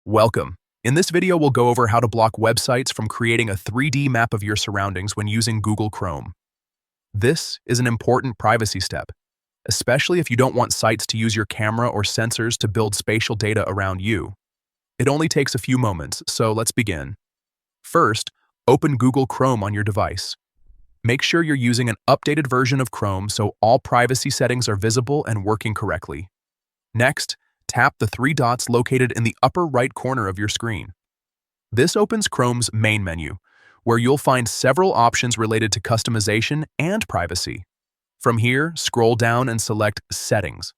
Welcome. In this video, we'll go over how to block websites from creating a 3D map of your surroundings when using Google Chrome. This is an important privacy step, especially if you don't want sites to use your camera or sensors to build spatial data around you. It only takes a few moments, so let's begin. First, open Google Chrome on your device. Make sure you're using an updated version of Chrome so all privacy settings are visible and working correctly. Next, tap the three dots located in the upper right corner of your screen. This opens Chrome's main menu, where you'll find several options related to customization and privacy. From here, scroll down and select Settings.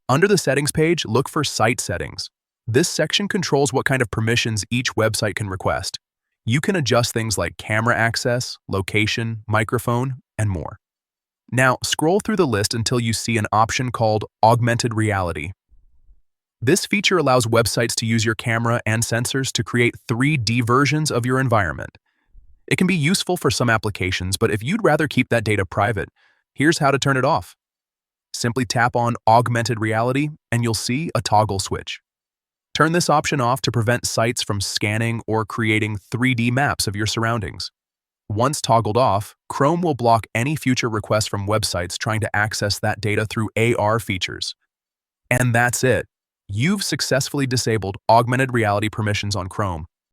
Under the Settings page, look for Site Settings. This section controls what kind of permissions each website can request. You can adjust things like camera access, location, microphone, and more. Now, scroll through the list until you see an option called Augmented Reality. This feature allows websites to use your camera and sensors to create 3D versions of your environment. It can be useful for some applications, but if you'd rather keep that data private, here's how to turn it off. Simply tap on Augmented Reality and you'll see a toggle switch. Turn this option off to prevent sites from scanning or creating 3D maps of your surroundings. Once toggled off, Chrome will block any future requests from websites trying to access that data through AR features. And that's it. You've successfully disabled augmented reality permissions on Chrome.